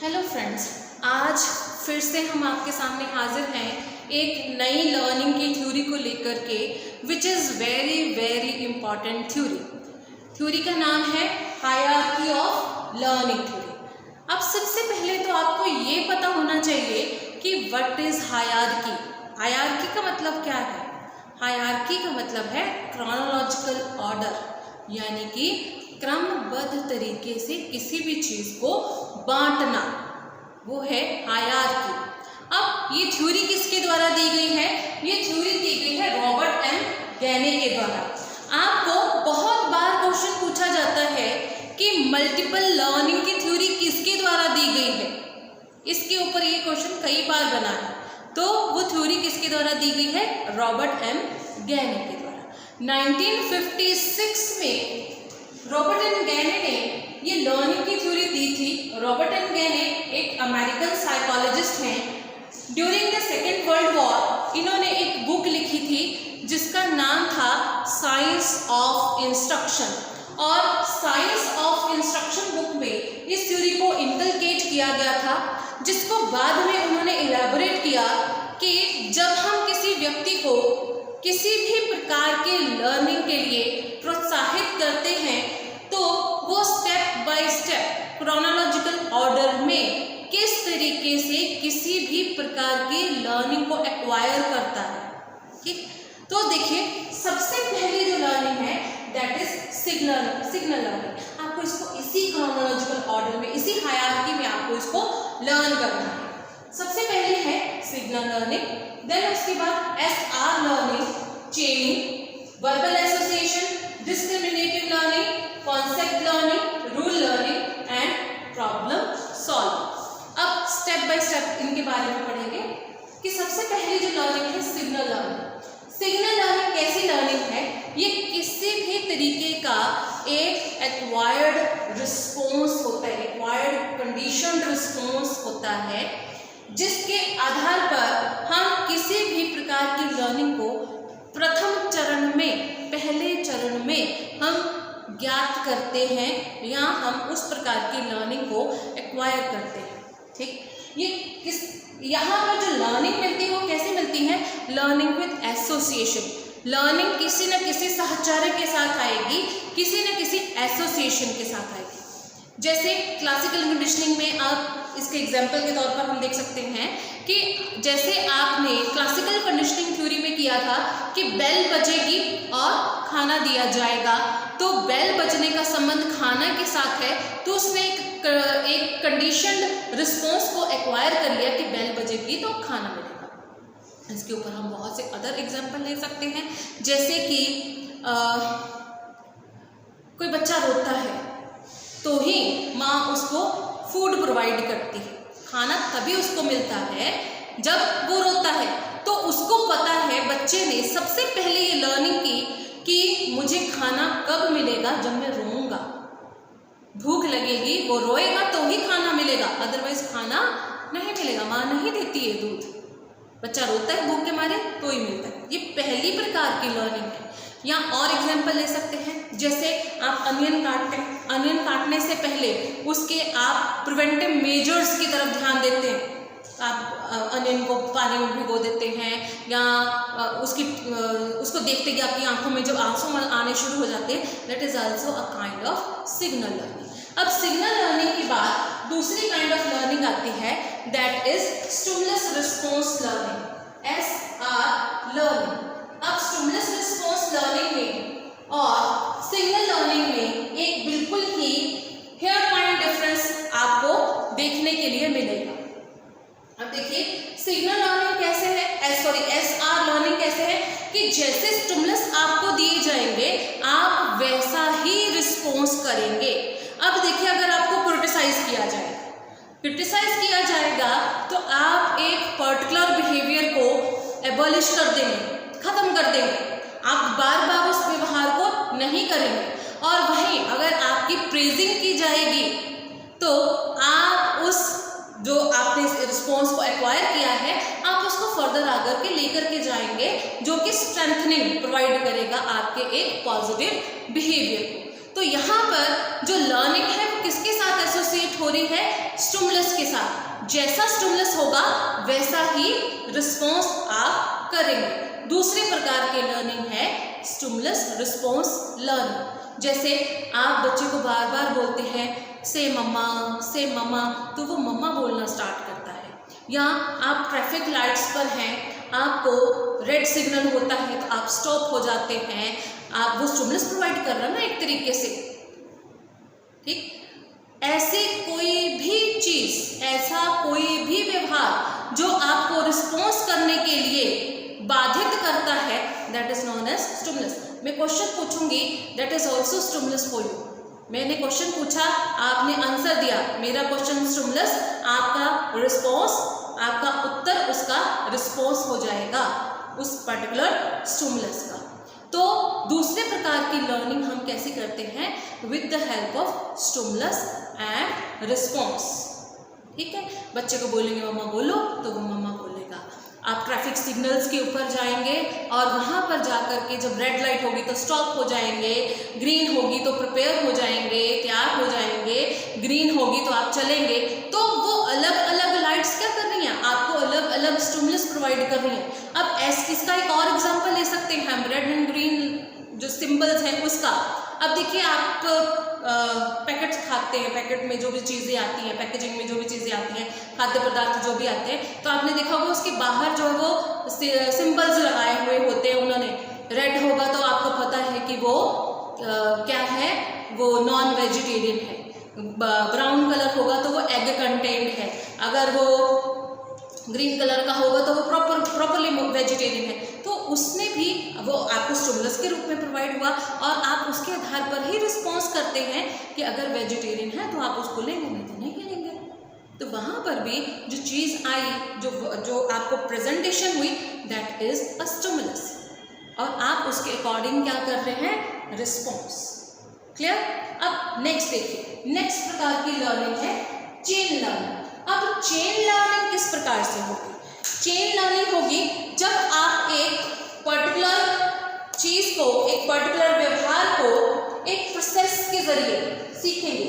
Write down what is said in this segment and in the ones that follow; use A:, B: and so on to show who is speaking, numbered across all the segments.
A: Hello friends, आज फिर से हम आपके सामने हाजिर हैं एक नई लर्निंग की थ्योरी को लेकर के, which is very very important theory. Theory का नाम है हायरार्की ऑफ लर्निंग थ्योरी। अब सबसे पहले तो आपको ये पता होना चाहिए कि व्हाट इज़ हायरार्की। हायरार्की का मतलब क्या है? हायरार्की का मतलब है क्रोनोलॉजिकल ऑर्डर, यानी कि क्रमबद्ध तरीके से किसी भी चीज़ को बांटना, वो है हायरार्की। अब ये थ्योरी किसके द्वारा दी गई है? ये थ्योरी दी गई है रॉबर्ट एम गैने के द्वारा। आपको बहुत बार क्वेश्चन पूछा जाता है कि मल्टीपल लर्निंग की थ्योरी किसके द्वारा दी गई है। इसके ऊपर ये क्वेश्चन कई बार बना है, तो वो थ्योरी किसके द्वारा दी गई है? रॉबर्ट एम गैने के द्वारा। 1956 में रॉबर्ट एम गैने ने ये लर्निंग की थ्योरी दी थी। रॉबर्ट एम गैने एक अमेरिकन साइकोलॉजिस्ट हैं। During the second world war इन्होंने एक बुक लिखी थी जिसका नाम था साइंस ऑफ इंस्ट्रक्शन, और साइंस ऑफ इंस्ट्रक्शन बुक में इस थ्योरी को इनकलकेट किया गया था, जिसको बाद में उन्होंने इलैबोरेट किया कि जब हम किसी व्यक्ति को किसी भी प्रकार के लर्निंग के लिए प्रोत्साहित करते हैं तो वो step by step chronological order में किस तरीके से किसी भी प्रकार की लर्निंग को एक्वायर करता है। ठीक, तो देखिए सबसे पहले जो लर्निंग है दैट इज सिग्नल लर्निंग। आपको इसको इसी क्रोनोलॉजिकल ऑर्डर में, इसी हायरार्की में आपको इसको लर्न करना है। सबसे पहले है सिग्नल लर्निंग, देन उसके बाद SR learning, चेनिंग, verbal association, discriminative learning, concept learning, rule learning and problem solving. अब स्टेप बाय स्टेप इनके बारे में पढ़ेंगे कि सबसे पहले जो लर्निंग है सिग्नल लर्निंग। सिग्नल लर्निंग कैसी लर्निंग है? ये किसी भी तरीके का एक एक्वायर्ड रिस्पॉन्स होता है, एक्वायर्ड कंडीशनड रिस्पॉन्स होता है, जिसके आधार पर हम किसी भी प्रकार की लर्निंग को प्रथम चरण में, पहले चरण में हम ज्ञात करते हैं या हम उस प्रकार की लर्निंग को एक्वायर करते हैं। ठीक, ये किस यहाँ पर जो लर्निंग मिलती है वो कैसे मिलती है? Learning with association. लर्निंग किसी न किसी साहचर्य के साथ आएगी, किसी न किसी एसोसिएशन के साथ आएगी। जैसे क्लासिकल कंडीशनिंग में आप इसके एग्जाम्पल के तौर पर हम देख सकते हैं कि जैसे आपने क्लासिकल कंडीशनिंग थ्योरी में किया था कि बेल बजेगी और खाना दिया जाएगा, तो बेल बजने का संबंध खाना के साथ है, तो उसने एक कंडीशनड रिस्पॉन्स को एक्वायर कर लिया कि बेल बजेगी तो खाना मिलेगा। इसके ऊपर हम बहुत से अदर एग्जाम्पल ले सकते हैं, जैसे कि कोई बच्चा रोता है तो ही माँ उसको फूड प्रोवाइड करती है। खाना तभी उसको मिलता है जब वो रोता है। तो उसको पता है, बच्चे ने सबसे पहले ये लर्निंग की कि मुझे खाना कब मिलेगा? जब मैं रोऊंगा। भूख लगेगी, वो रोएगा तो ही खाना मिलेगा, अदरवाइज खाना नहीं मिलेगा। माँ नहीं देती है दूध, बच्चा रोता है भूख के मारे तो ही मिलता है। ये पहली प्रकार की लर्निंग है। या और एग्जाम्पल ले सकते हैं, जैसे आप अनियन काटते हैं, अनियन काटने से पहले उसके आप प्रिवेंटिव मेजर्स की तरफ ध्यान देते हैं। आप अनियन को पानी में भिगो देते हैं, या उसको देखते कि आपकी आंखों में जब आंसू आने शुरू हो जाते हैं, that is also a kind of signal learning. अब सिग्नल लर्निंग के बाद दूसरी काइंड ऑफ लर्निंग आती है, that is stimulus response learning, SR learning. अब स्टिमुलस रिस्पॉन्स लर्निंग में और सिग्नल लर्निंग में एक बिल्कुल ही हेयर पॉइंट डिफरेंस आपको देखने के लिए मिलेगा। अब देखिए सिग्नल लर्निंग कैसे है, SR लर्निंग कैसे है कि जैसे स्टिमुलस आपको दिए जाएंगे आप वैसा ही रिस्पॉन्स करेंगे। अब देखिए अगर आपको क्रिटिसाइज किया जाएगा तो आप एक पर्टिकुलर बिहेवियर को एबॉलिश कर देंगे, खत्म कर देंगे, आप बार बार उस व्यवहार को नहीं करेंगे। और वहीं अगर आपकी प्रेजिंग की जाएगी तो आप उस जो आपने रिस्पॉन्स को एक्वायर किया है आप उसको फर्दर आगे के लेकर के जाएंगे, जो कि स्ट्रेंथनिंग प्रोवाइड करेगा आपके एक पॉजिटिव बिहेवियर को। तो यहाँ पर जो लर्निंग है किसके साथ एसोसिएट हो रही है? स्टिमुलस के साथ। जैसा स्टिमुलस होगा वैसा ही रिस्पॉन्स आप करेंगे। दूसरे प्रकार की लर्निंग है स्टिमुलस रिस्पॉन्स लर्निंग। जैसे आप बच्चे को बार बार बोलते हैं से मम्मा, तो वो मम्मा बोलना स्टार्ट करता है। या आप ट्रैफिक लाइट्स पर हैं, आपको रेड सिग्नल होता है तो आप स्टॉप हो जाते हैं, आप वो स्टिमुलस प्रोवाइड कर रहे हैं ना एक तरीके से, ठीक। ऐसी कोई भी चीज, ऐसा कोई भी व्यवहार जो आपको रिस्पॉन्स करने के लिए बाधित करता है, that is known as stimulus. मैं क्वेश्चन पूछूंगी, that is also stimulus for you. मैंने क्वेश्चन पूछा, आपने आंसर दिया, मेरा क्वेश्चन स्टिमुलस, आपका रिस्पॉन्स, आपका उत्तर उसका रिस्पॉन्स हो जाएगा उस पर्टिकुलर स्टिमुलस का। तो दूसरे प्रकार की लर्निंग हम कैसे करते हैं? With the help of stimulus and response, ठीक है। बच्चे को बोलेंगे मम्मा बोलो, तो वो मम्मा बोलेगा। आप ट्रैफिक सिग्नल्स के ऊपर जाएंगे और वहाँ पर जाकर के जब रेड लाइट होगी तो स्टॉप हो जाएंगे, ग्रीन होगी तो प्रिपेयर हो जाएंगे, तैयार हो जाएंगे, ग्रीन होगी तो आप चलेंगे। तो वो अलग अलग लाइट्स क्या कर रही हैं? आपको अलग अलग स्टिमुलस प्रोवाइड कर रही हैं। अब इसका एक और एग्जांपल ले सकते हैं हम, रेड एंड ग्रीन जो सिंबल्स हैं उसका। अब देखिए, आप पैकेट्स खाते हैं, पैकेट में जो भी चीज़ें आती हैं, पैकेजिंग में जो भी चीज़ें आती हैं, खाद्य पदार्थ जो भी आते हैं, तो आपने देखा होगा उसके बाहर जो है वो सिंबल्स लगाए हुए होते हैं उन्होंने। रेड होगा तो आपको पता है कि वो क्या है, वो नॉन वेजिटेरियन है। ब्राउन कलर होगा तो वो एग कंटेंट है। अगर वो ग्रीन कलर का होगा तो वो प्रॉपरली वेजिटेरियन है। तो उसने भी वो आपको स्टिमुलस के रूप में प्रोवाइड हुआ और आप उसके आधार पर ही रिस्पॉन्स करते हैं कि अगर वेजिटेरियन है तो आप उसको लेंगे, नहीं तो नहीं लेंगे। तो वहाँ पर भी जो चीज़ आई, जो आपको प्रेजेंटेशन हुई, दैट इज अ स्टिमुलस, और आप उसके अकॉर्डिंग क्या कर रहे हैं? रिस्पॉन्स। क्लियर? अब नेक्स्ट देखिए, नेक्स्ट प्रकार की लर्निंग है चेन लर्निंग। अब चेन लर्निंग किस प्रकार से होगी? चेन लर्निंग होगी जब आप एक पर्टिकुलर चीज को, एक पर्टिकुलर व्यवहार को एक प्रोसेस के जरिए सीखेंगे,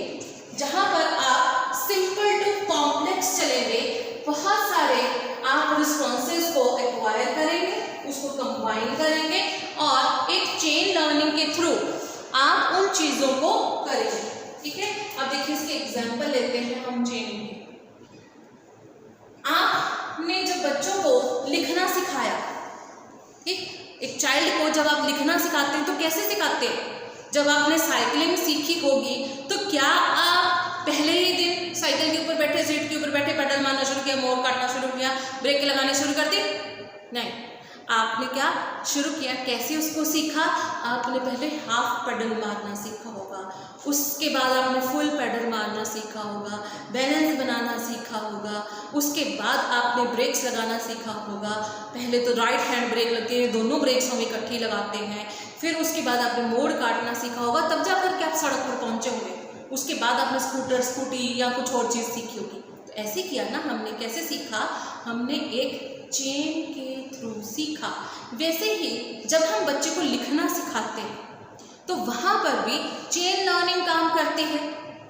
A: जहां पर आप सिंपल टू कॉम्प्लेक्स चलेंगे। बहुत सारे आप रिस्पॉन्सेज को एक्वायर करेंगे, उसको कंबाइन करेंगे और एक चेन लर्निंग के थ्रू आप उन चीजों को करेंगे, ठीक है। अब देखिए, इसके एग्जांपल लेते हैं हम चेनिंग के। आपने जब बच्चों को लिखना सिखाया, ठीक, एक चाइल्ड को जब आप लिखना सिखाते हैं तो कैसे सिखाते हैं? जब आपने साइकिलिंग सीखी होगी तो क्या आप पहले ही दिन साइकिल के ऊपर बैठे, सीट के ऊपर बैठे, पेडल मारना शुरू किया, मोड़ काटना शुरू किया, ब्रेक लगाने शुरू कर दी? नहीं। आपने क्या शुरू किया? कैसे उसको सीखा? आपने पहले हाफ पेडल मारना सीखा होगा, उसके बाद आपने फुल पेडल मारना सीखा होगा, बैलेंस बनाना सीखा होगा, उसके बाद आपने ब्रेक्स लगाना सीखा होगा। पहले तो राइट हैंड ब्रेक लगती है, दोनों ब्रेक्स हम इकट्ठी लगाते हैं। फिर उसके बाद आपने मोड़ काटना सीखा होगा, तब जाकर के आप सड़क पर पहुंचे होंगे। उसके बाद आपने स्कूटी या कुछ और चीज़ सीखी होगी। तो ऐसे किया ना हमने। कैसे सीखा? हमने एक चेन के थ्रू सीखा। वैसे ही जब हम बच्चे को लिखना सिखाते हैं तो वहाँ पर भी चेन लर्निंग काम करती है।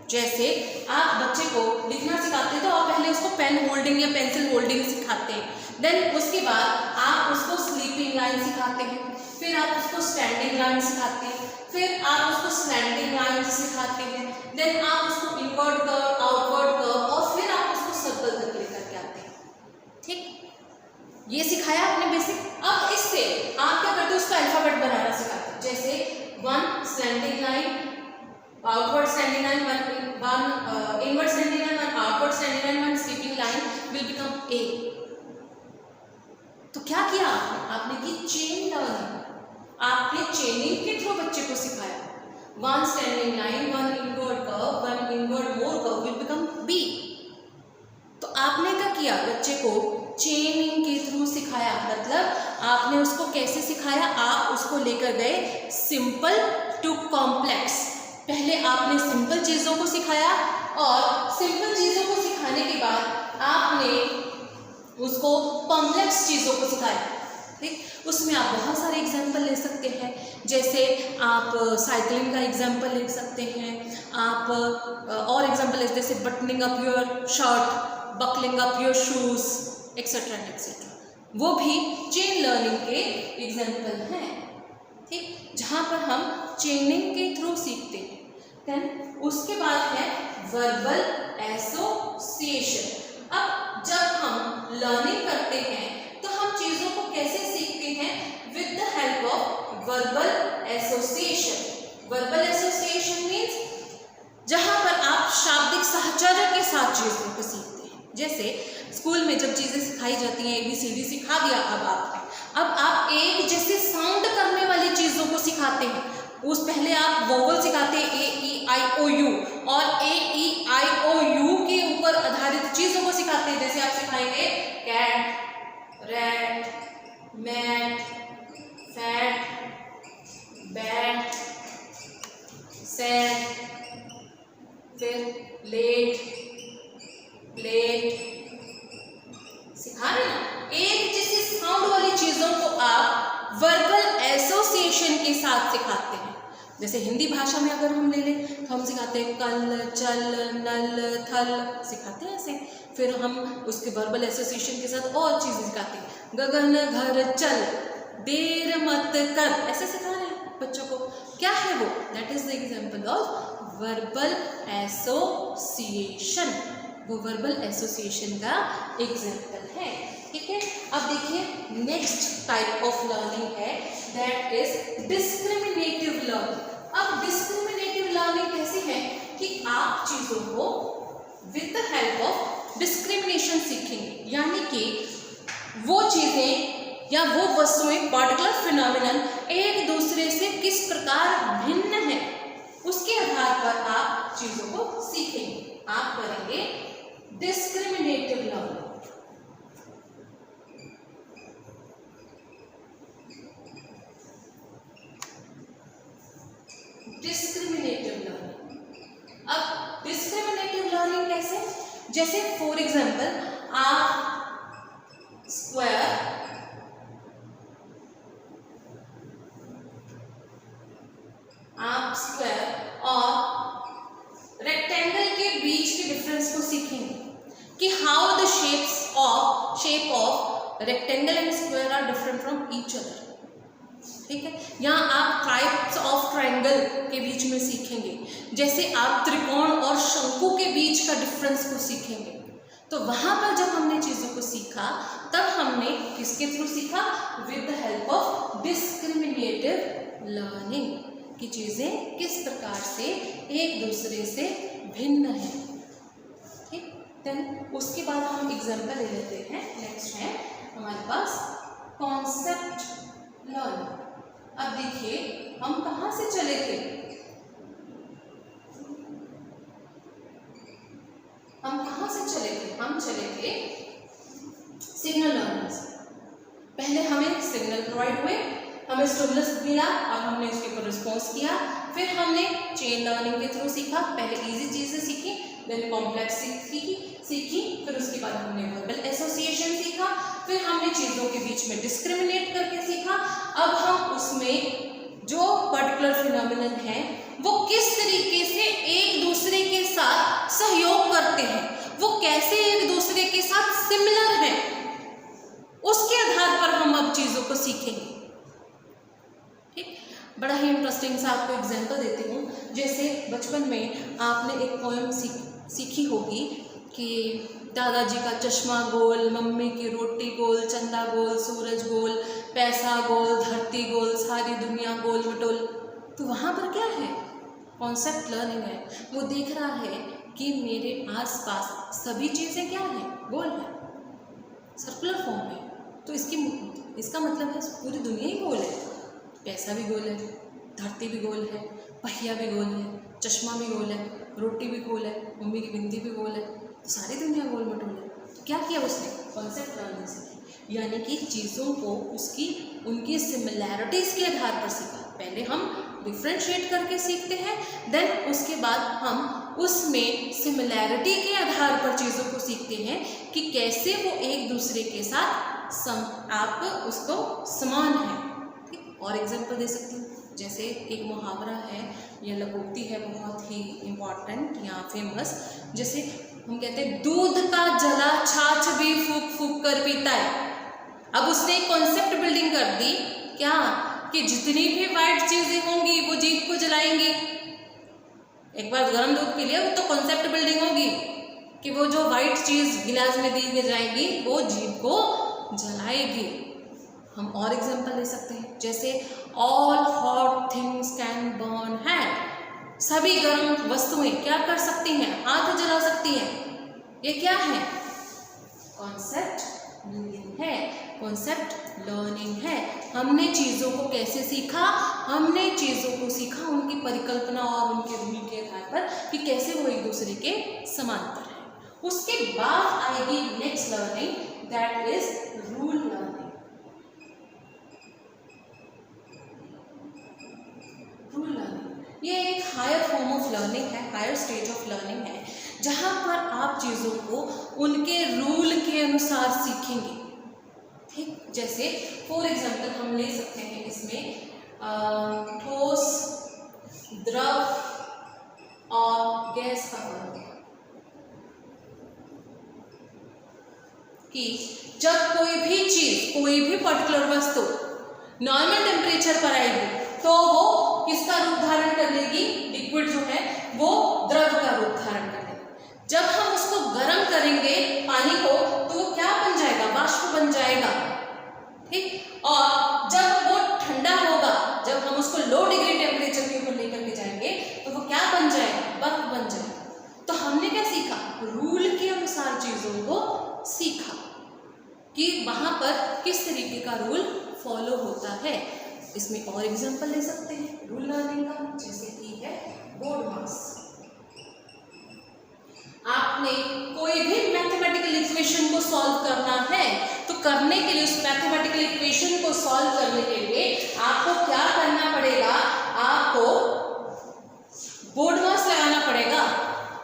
A: जैसे आप बच्चे को लिखना सिखाते हैं तो आप पहले उसको पेन होल्डिंग या पेंसिल होल्डिंग सिखाते हैं, देन उसके बाद आप उसको स्लीपिंग लाइन सिखाते हैं, फिर आप उसको स्टैंडिंग लाइन सिखाते हैं, फिर आप उसको स्लैंटिंग लाइन सिखाते हैं, देन आप उसको इनवर्ट कर्व, आउटवर्ड कर्व, और फिर आप उसको सर्कल तक लेकर के आते हैं, ठीक। ये सिखाया आपने बेसिक। अब इससे आप क्या करते हो? उसका अल्फाबेट बनाना सिखाते हैं। जैसे 1 slanting line, outward standing line, 1 invert standing line, 1 outward standing line, 1 sleeping line will become A. तो क्या किया आपने की चेन लर्निंग। आपने चेनिंग के थ्रू बच्चे को सिखाया। 1 standing line, 1 invert curve, 1 invert more curve will become B. तो आपने क्या किया? बच्चे को चेनिंग के थ्रू सिखाया। मतलब आपने उसको कैसे सिखाया? आप उसको लेकर गए सिंपल टू कॉम्प्लेक्स। पहले आपने सिंपल चीज़ों को सिखाया और सिंपल चीज़ों को सिखाने के बाद आपने उसको कॉम्प्लेक्स चीज़ों को सिखाया, ठीक, उसमें आप बहुत सारे एग्जाम्पल ले सकते हैं, जैसे आप साइकिलिंग का एग्जाम्पल ले सकते हैं, आप और एग्जाम्पल जैसे buttoning up your shirt, buckling up your shoes, etcetera etcetera, वो भी चेन लर्निंग के एग्जाम्पल हैं। ठीक, जहाँ पर हम चेनिंग के थ्रू सीखते हैं। देन उसके बाद है वर्बल एसोसिएशन। अब जब हम लर्निंग करते हैं तो हम चीज़ों को कैसे सीखते हैं? With the help of verbal association. Verbal association means जहाँ पर आप शाब्दिक साहचर्य के साथ चीज़ों को सीखते हैं। जैसे स्कूल में जब चीज़ें सिखाई जाती हैं, ABCD सिखा दिया, अब आप एक जैसे साउंड करने वाली चीज़ों को सिखाते हैं। उस पहले आप वोवल सिखाते हैं A-E-I-O-U, और A-E-I-O-U के ऊपर आधारित चीज़ों को सिखाते हैं। जैसे आप सिखाएंगे cat, rat, mat, fat, bat, sad, फिर लेट, प्लेट, सिखा रहे हैं। एक जैसी साउंड वाली चीज़ों को आप वर्बल एसोसिएशन के साथ सिखाते हैं। जैसे हिंदी भाषा में अगर हम ले लें तो हम सिखाते हैं कल, चल, नल, थल, सिखाते हैं ऐसे। फिर हम उसके वर्बल एसोसिएशन के साथ और चीज़ें सिखाते हैं, गगन घर चल, देर मत कर, ऐसे सिखा रहे हैं बच्चों को। क्या है वो? That is the example of verbal association. वो वर्बल एसोसिएशन का एग्जाम्पल है। ठीक है, अब देखिए नेक्स्ट टाइप ऑफ लर्निंग है, दैट इज डिस्क्रिमिनेटिव लर्निंग। अब डिस्क्रिमिनेटिव लर्निंग कैसी है कि आप चीज़ों को with the help of discrimination सीखेंगे, यानी कि वो चीज़ें या वो वस्तुएं, पार्टिकुलर फिनोमिनन एक दूसरे से किस प्रकार भिन्न है, उसके आधार पर आप चीज़ों को सीखेंगे। आप करेंगे डिस्क्रिमिनेटिव लर्निंग। Discriminative learning. अब डिस्क्रिमिनेटिव लर्निंग कैसे? जैसे फॉर एग्जाम्पल आप स्क्वायर और रेक्टेंगल के बीच के डिफरेंस को सीखेंगे कि how the shape of rectangle and square are different from each other. ठीक है, यहाँ आप टाइप्स ऑफ ट्रायंगल के बीच में सीखेंगे, जैसे आप त्रिकोण और शंकु के बीच का डिफरेंस को सीखेंगे। तो वहाँ पर जब हमने चीज़ों को सीखा तब हमने किसके थ्रू सीखा? With the help of discriminative learning, कि चीज़ें किस प्रकार से एक दूसरे से भिन्न हैं। ठीक, देन उसके बाद हम एग्जाम्पल ले लेते हैं। नेक्स्ट है हमारे पास कॉन्सेप्ट लर्निंग। अब देखिए हम कहाँ से चले थे? हम चले थे सिग्नल लर्निंग से। पहले हमें सिग्नल प्रोवाइड हुए, हमें स्टिमुलस मिला और हमने उसके ऊपर रिस्पॉन्स किया। फिर हमने चेन लर्निंग के थ्रू सीखा, पहले इजी चीज़ें सीखी, देन कॉम्प्लेक्स सीखी, फिर उसके बाद हमने वर्बल एसोसिएशन सीखा, फिर हमने चीज़ों के बीच में डिस्क्रिमिनेट करके सीखा। अब हम उसमें जो पर्टिकुलर फिनोमिनन है वो किस तरीके से एक दूसरे के साथ सहयोग करते हैं, वो कैसे एक दूसरे के साथ सिमिलर हैं, उसके आधार पर हम अब चीज़ों को सीखेंगे। ठीक, बड़ा ही इंटरेस्टिंग सा आपको एग्जांपल देती हूँ। जैसे बचपन में आपने एक पोएम सीखी होगी कि दादाजी का चश्मा गोल, मम्मी की रोटी गोल, चंदा गोल, सूरज गोल, पैसा गोल, धरती गोल, सारी दुनिया गोल मटोल। तो वहाँ पर क्या है? कॉन्सेप्ट लर्निंग है। वो देख रहा है कि मेरे आसपास सभी चीज़ें क्या हैं? गोल है, सर्कुलर फॉर्म में। तो इसका मतलब है पूरी दुनिया ही गोल है। पैसा भी गोल है, धरती भी गोल है, पहिया भी गोल है, चश्मा भी गोल है, रोटी भी गोल है, मम्मी की बिंदी भी गोल है, तो सारी दुनिया गोल मटोल है। तो क्या किया उसने? कॉन्सेप्ट लर्निंग सीखी, यानी कि चीज़ों को उनकी सिमिलैरिटीज़ के आधार पर सीखा। पहले हम डिफ्रेंशिएट करके सीखते हैं, देन उसके बाद हम उसमें सिमिलैरिटी के आधार पर चीज़ों को सीखते हैं कि कैसे वो एक दूसरे के साथ आप उसको समान है। ठीक, और एग्जांपल दे सकती हूँ, जैसे एक मुहावरा है या लघुक्ति है बहुत ही इम्पॉर्टेंट या फेमस, जैसे हम कहते हैं दूध का जला छाछ भी फूक फूक कर पीता है। अब उसने एक कॉन्सेप्ट बिल्डिंग कर दी क्या, कि जितनी भी वाइट चीजें होंगी वो जीभ को जलाएंगी। एक बार गर्म दूध पी लिया तो कॉन्सेप्ट बिल्डिंग होगी कि वो जो वाइट चीज गिलास में दी जाएगी वो जीभ को जलाएगी। हम और एग्जांपल ले सकते हैं, जैसे all hot things can burn hand, सभी गर्म वस्तुएं क्या कर सकती हैं, हाथ जला सकती हैं। ये क्या है, कॉन्सेप्ट बिल्डिंग है, कॉन्सेप्ट लर्निंग है। हमने चीज़ों को कैसे सीखा, हमने चीज़ों को सीखा उनकी परिकल्पना और उनके रूल के आधार पर कि कैसे वो एक दूसरे के समांतर है। उसके बाद आएगी next learning, that is rule learning. Rule learning ये एक हायर फॉर्म ऑफ लर्निंग है, हायर स्टेज ऑफ लर्निंग है, जहाँ पर आप चीज़ों को उनके रूल के अनुसार सीखेंगे। ठीक, जैसे फॉर एग्जाम्पल हम ले सकते हैं इसमें ठोस, द्रव और गैस का फर्क, कि जब कोई भी चीज, कोई भी पर्टिकुलर वस्तु नॉर्मल टेम्परेचर पर आएगी तो वो किसका रूप धारण कर लेगी, लिक्विड जो है वो द्रव का रूप धारण कर लेगी। जब हम उसको गर्म करेंगे पानी को तो वो क्या बन जाएगा, वाष्प बन जाएगा। ठीक, और जब वो ठंडा होगा, जब हम उसको लो डिग्री टेम्परेचर के ऊपर लेकर के जाएंगे तो वो क्या बन जाएगा, बर्फ बन जाएगा। तो हमने क्या सीखा, रूल के अनुसार चीजों को सीखा कि वहां पर किस तरीके का रूल फॉलो होता है। इसमें और एग्जांपल ले सकते हैं रूल लर्निंग का, जैसे कि है बोर्ड मास। आपने कोई भी मैथमेटिकल इक्वेशन को सॉल्व करना है तो करने के लिए, उस मैथमेटिकल इक्वेशन को सॉल्व करने के लिए आपको क्या करना पड़ेगा, आपको बोर्ड मास लगाना पड़ेगा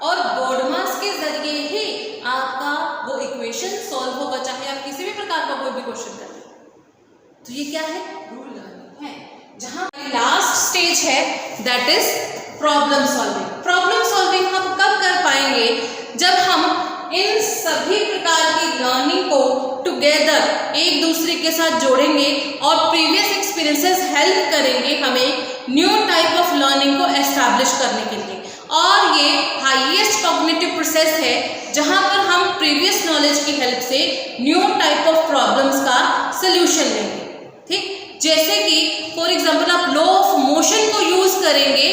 A: और बोर्ड मास के जरिए ही आपका वो इक्वेशन सॉल्व होगा, चाहे आप किसी भी प्रकार का कोई भी क्वेश्चन करें। तो ये क्या है, रूल लर्निंग है। जहां लास्ट स्टेज है that is problem solving. Problem solving हम कब कर पाएंगे, जब हम इन सभी प्रकार की लर्निंग को टुगेदर एक दूसरे के साथ जोड़ेंगे और प्रीवियस एक्सपीरियंसेस हेल्प करेंगे हमें न्यू टाइप ऑफ लर्निंग को एस्टैब्लिश करने के लिए। और ये हाईएस्ट कॉग्निटिव प्रोसेस है जहां पर हम प्रीवियस नॉलेज की हेल्प से न्यू टाइप ऑफ प्रॉब्लम्स का सोल्यूशन लेंगे। ठीक, जैसे कि फॉर एग्जांपल आप लॉ ऑफ मोशन को यूज करेंगे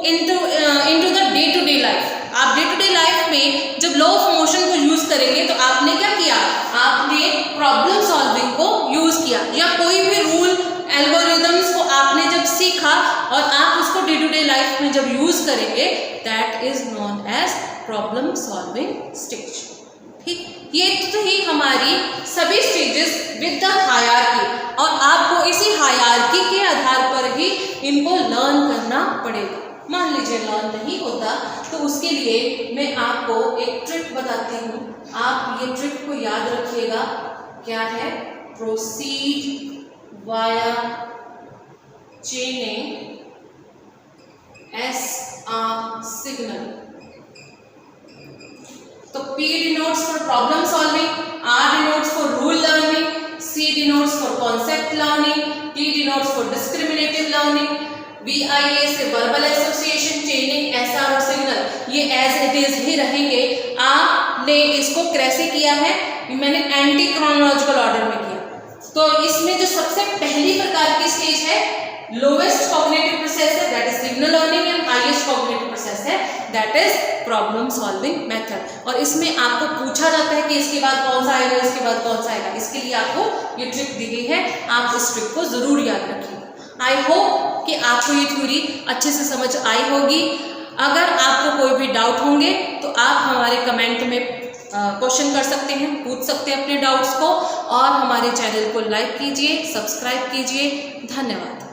A: into the day to day life. आप डे टू डे लाइफ में जब लॉ ऑफ मोशन को यूज करेंगे तो आपने क्या किया, आपने प्रॉब्लम सॉल्विंग को यूज किया, या कोई भी रूल एल्गोरिदम्स को आपने जब सीखा और आप उसको डे टू डे लाइफ में जब यूज करेंगे, that is known as problem solving stage. ठीक, ये तो ही हमारी सभी स्टेजेस विद द हायरार्की, और आपको इसी हायरार्की के आधार पर ही इनको लर्न करना पड़ेगा। मान लीजिए लर्न नहीं होता तो उसके लिए मैं आपको एक ट्रिक बताती हूँ, आप ये ट्रिक को याद रखिएगा। क्या है, proceed via चेनिंग S R signal. तो P denotes for problem solving, R denotes for rule learning, C denotes for concept learning, T denotes for discriminative learning, VIA से verbal association, chaining, SR और signal, ये as it is ही रहेंगे। आपने इसको कैसे किया है, मैंने एंटी क्रोनोलॉजिकल ऑर्डर में किया। तो इसमें जो सबसे पहली प्रकार की स्टेज है लोएस्ट कॉग्निटिव प्रोसेस है that is signal learning, and highest cognitive process है that is problem solving method. और इसमें आपको पूछा जाता है कि इसके बाद कौन सा आएगा, इसके बाद कौन सा आएगा। इसके लिए आपको ये ट्रिक दी गई है, आप इस ट्रिक को जरूर याद रखिएगा। आई होप कि आपको ये थ्योरी अच्छे से समझ आई होगी। अगर आपको कोई भी डाउट होंगे तो आप हमारे कमेंट में क्वेश्चन कर सकते हैं, पूछ सकते हैं अपने डाउट्स को, और हमारे चैनल को लाइक कीजिए, सब्सक्राइब कीजिए। धन्यवाद।